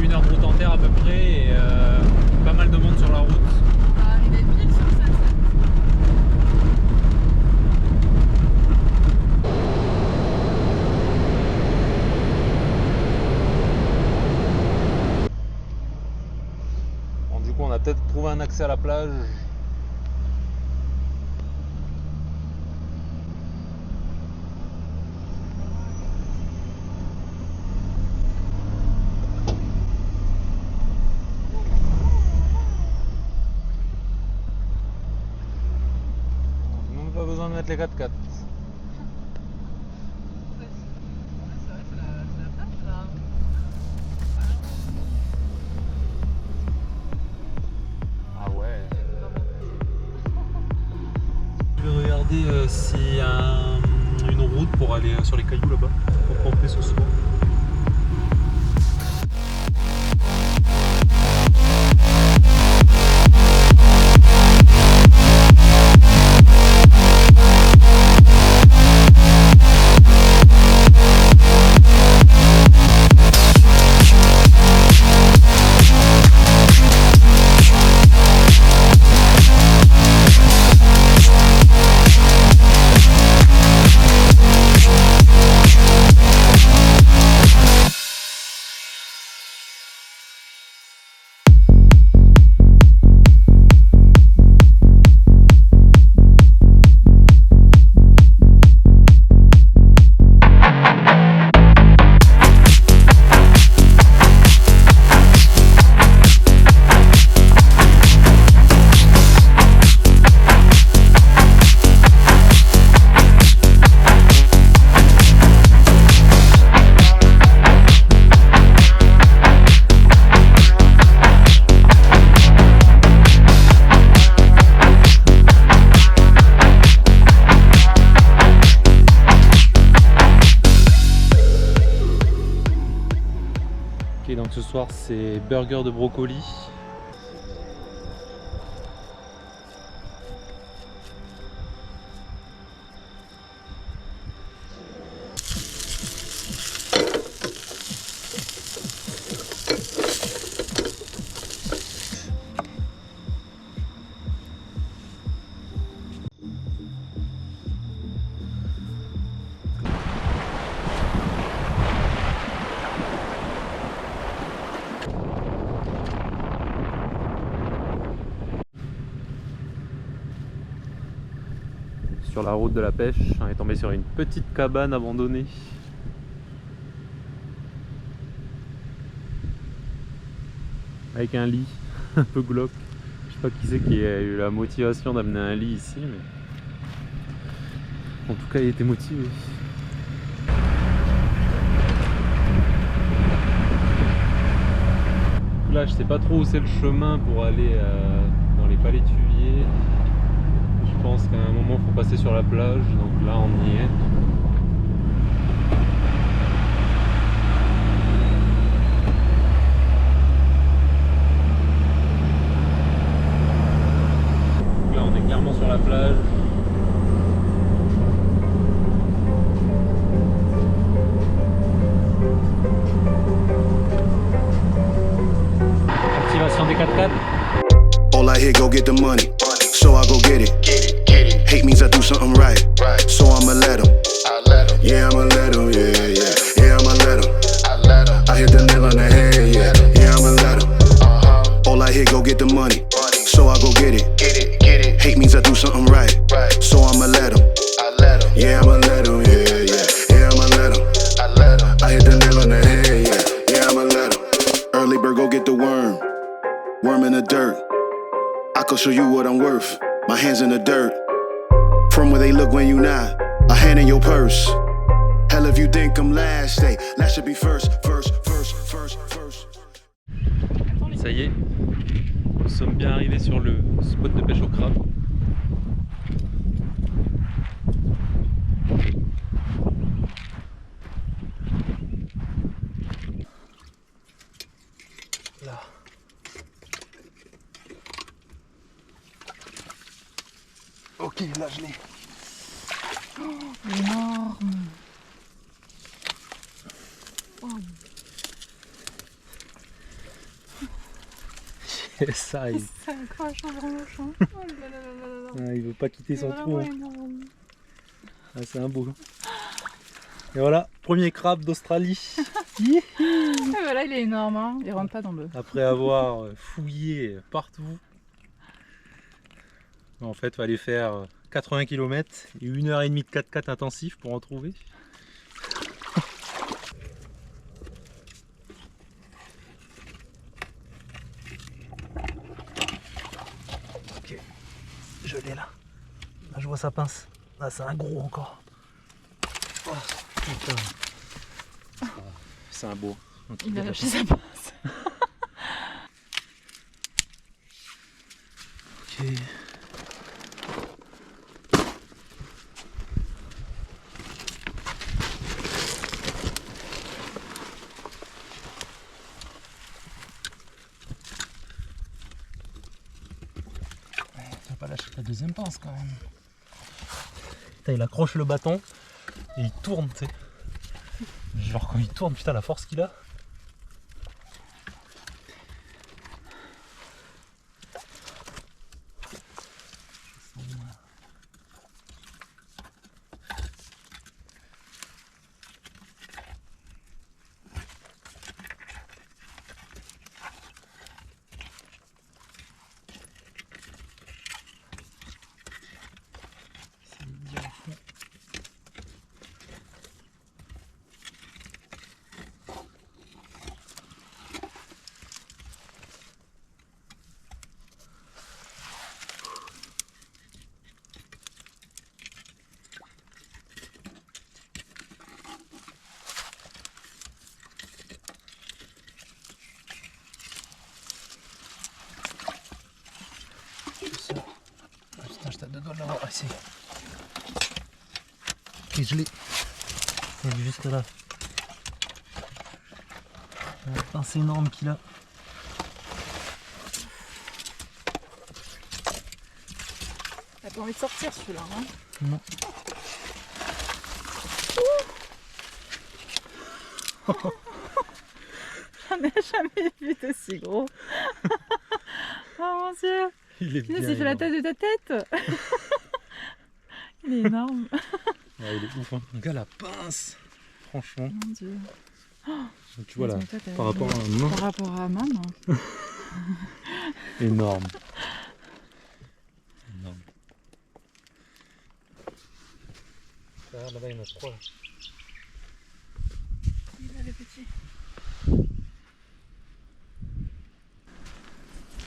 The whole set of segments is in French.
1 heure de route en terre à peu près et pas mal de monde sur la route. On va arriver pile sur le sunset. Bon, du coup on a peut-être trouvé un accès à la plage. Pas besoin de mettre les 4x4. C'est vrai, c'est la plage là. Ah ouais. Je vais regarder s'il y a une route pour aller sur les cailloux là-bas, pour camper ce soir. Donc ce soir c'est burger de brocoli. Sur la route de la pêche, on est tombé sur une petite cabane abandonnée. Avec un lit, un peu glauque. Je sais pas qui c'est qui a eu la motivation d'amener un lit ici, mais en tout cas il était motivé. Là je sais pas trop où c'est le chemin pour aller dans les palétuviers. Je pense qu'à un moment il faut passer sur la plage, donc là on y est. Donc là on est clairement sur la plage. Activation des 4x4. All I hear, go get the money. So I go get it. Hate means I do something right. So I'ma let him. Yeah, I'ma let him. Yeah, yeah. Yeah, I'ma let him. I hit the nail on the head. Yeah, yeah, I'ma let him. All I hear, go get the money. So I go get it. Hate means I do something right. So I'ma let him. Yeah, I'ma let him. Yeah, yeah. Yeah, I'ma let him. I hit the nail on the head. Yeah, yeah, I'ma let him. Early bird, go get the worm. Worm in the dirt. I can show you what I'm worth. My hands in the dirt. From where they look when you not. A hand in your purse. Hell if you think I'm last, hey, last should be first. Ça y est, nous sommes bien arrivés sur le spot de pêche au crabe. Là. Ok, là je l'ai. Oh, énorme. Ça, il... Ça accroche en branche. Hein. Oh là là là là là. Ah, il veut pas quitter C'est son trou. vraiment Hein. énorme. Ah, c'est un beau. Et voilà, premier crabe d'Australie. Ah bah là il est énorme, hein. Il rentre pas dans le... Après avoir fouillé partout. En fait, il fallait faire 80 km et 1h30 de 4x4 intensif pour en trouver. Ok, je l'ai là. Là, je vois sa pince. Là, c'est un gros encore. Oh, putain. C'est un beau. Il a lâché sa pince. Ok. Tu vas pas lâcher ta deuxième pince quand même. Putain, il accroche le bâton et il tourne, tu sais. Genre quand il tourne, putain, la force qu'il a. Putain, j'étais à deux doigts de l'avoir essayé. Ok, je l'ai. Il est juste là. La pince énorme qu'il a. T'as pas envie de sortir celui-là, hein? Non. J'en ai jamais vu d'aussi gros. Oh mon dieu! Il est bien. Il fait la taille de ta tête! Il est énorme. Ouais, il est ouf, hein. Regarde la pince. Franchement. Mon dieu. Donc, tu vois là, Mais toi, t'as- par rapport à un main, Par rapport à maman. énorme. Énorme. Là-bas, il y en a trois. Il avait petit.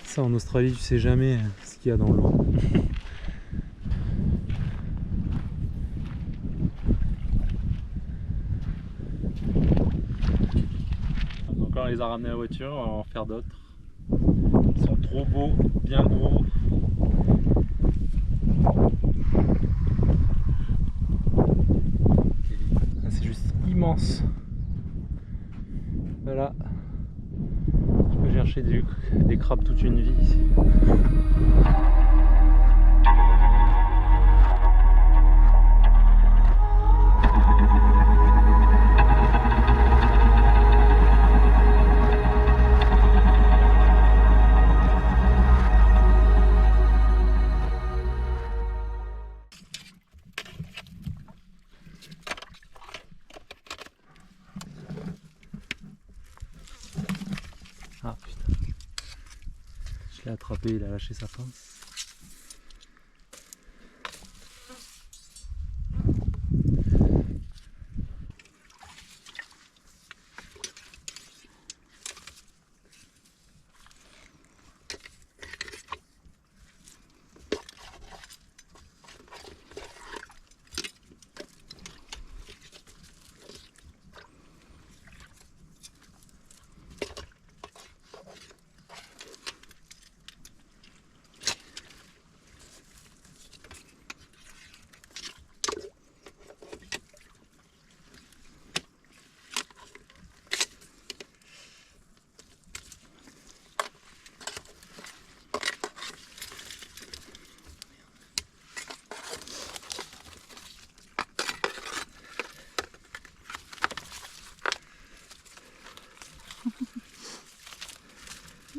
Ça, en Australie, tu sais jamais ce qu'il y a dans l'eau. Encore, on les a ramenés à la voiture, on va en faire d'autres. Ils sont trop beaux, bien gros. C'est juste immense. Voilà. Je peux chercher des crabes toute une vie ici. Ah putain. Je l'ai attrapé, il a lâché sa pince.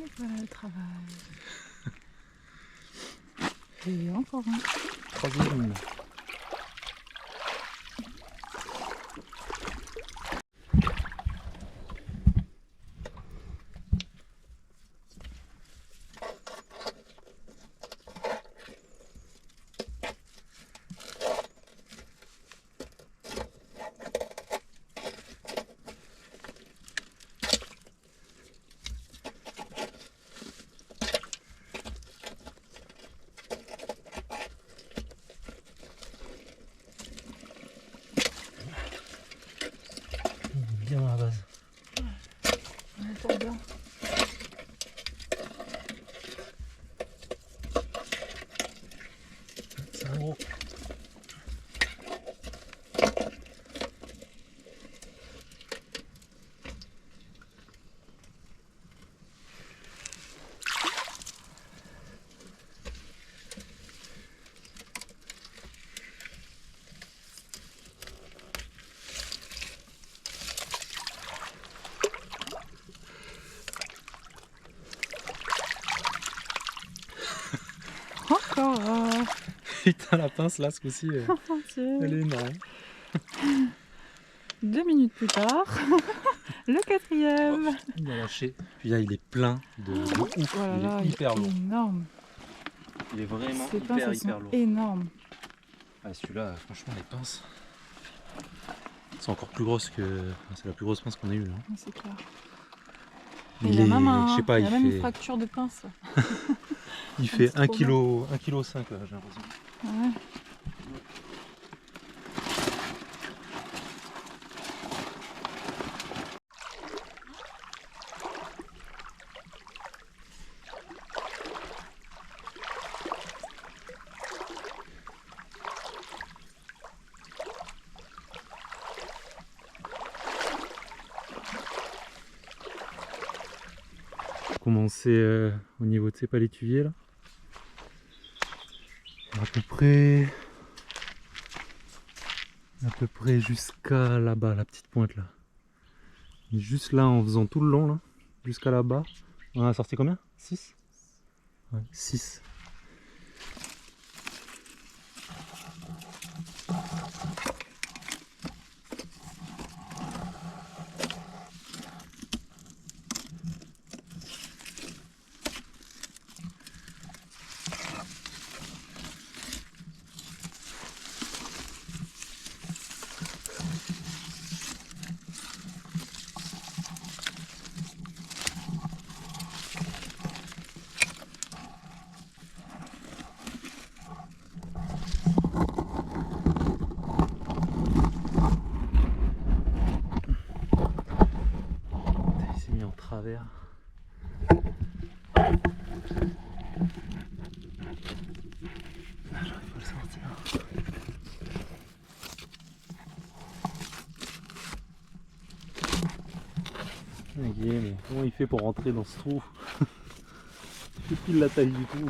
Et voilà le travail. Et encore un. Troisième. Bien à la base. On est bien. C'est un gros. Encore un. Putain, la pince là, ce coup-ci, Mon Dieu. elle est énorme. 2 minutes plus tard, le quatrième. Il a lâché. Puis là, il est plein de ouf. Oh là là, il est hyper il est lourd. énorme. Il est vraiment Ces pinces, elles sont lourd. énormes. Ah, celui-là, franchement, les pinces sont encore plus grosses que. C'est la plus grosse pince qu'on ait eue. Hein. C'est clair. Il y a est, même, je sais pas, il y a même une fait, fracture de pince. il fait C'est 1 trop kg, 1,5 kg là, j'ai l'impression. Ouais. Commencer au niveau de ces palétuviers là. À peu près jusqu'à là-bas, la petite pointe là. Et juste là en faisant tout le long là, jusqu'à là-bas. On a sorti combien? 6 ? Ouais, 6. Il s'est mis en travers. J'arrive pas à le sortir. Ok, mais comment il fait pour rentrer dans ce trou? Il fait pile la taille du trou.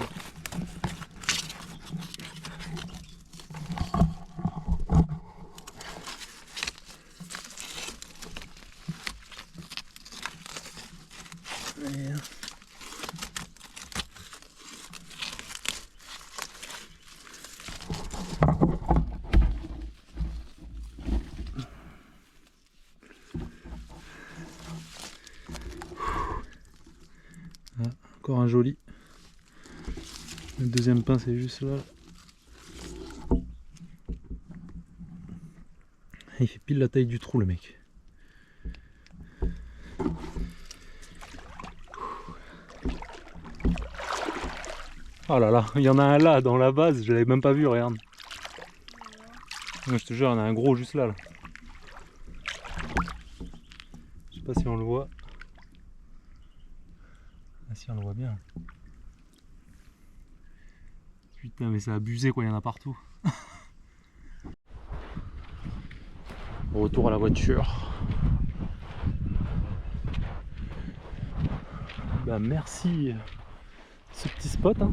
Merde. Ah, encore un joli. Le deuxième pain c'est juste là. Il fait pile la taille du trou le mec. Oh là là, il y en a un là dans la base, je l'avais même pas vu, regarde. Moi je te jure, il y en a un gros juste là. Je sais pas si on le voit. Ah si, on le voit bien. Putain mais c'est abusé quoi, il y en a partout. Retour à la voiture. Bah merci ce petit spot hein.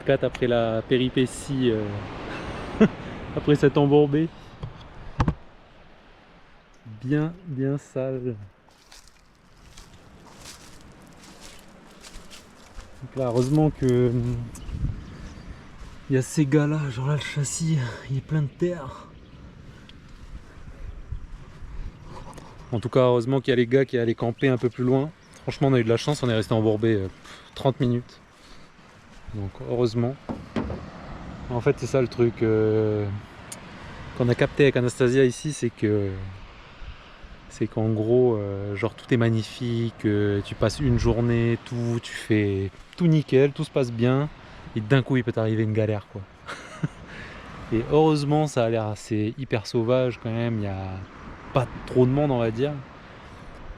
4x4 après la péripétie, après cette embourbée. Bien sale. Donc là, heureusement que il y a ces gars là, genre là le châssis il est plein de terre. En tout cas heureusement qu'il y a les gars qui allaient camper un peu plus loin. Franchement on a eu de la chance, on est resté embourbé 30 minutes. Donc heureusement. En fait c'est ça le truc qu'on a capté avec Anastasia ici, c'est qu'en gros genre tout est magnifique, tu passes une journée, tout, tu fais tout nickel, tout se passe bien. Et d'un coup il peut t'arriver une galère quoi. Et heureusement ça a l'air assez hyper sauvage quand même, il n'y a pas trop de monde on va dire,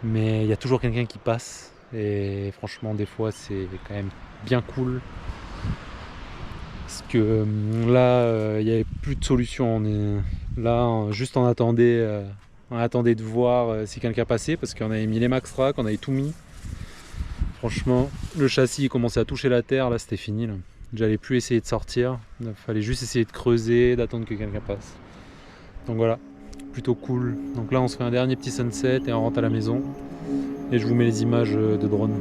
mais il y a toujours quelqu'un qui passe et franchement des fois c'est quand même bien cool. Parce que là il n'y avait plus de solution, juste on attendait de voir si quelqu'un passait parce qu'on avait mis les max track, on avait tout mis. Franchement le châssis il commençait à toucher la terre, là c'était fini là. J'allais plus essayer de sortir, il fallait juste essayer de creuser, d'attendre que quelqu'un passe. Donc voilà, plutôt cool. Donc là on se fait un dernier petit sunset et on rentre à la maison. Et je vous mets les images de drone.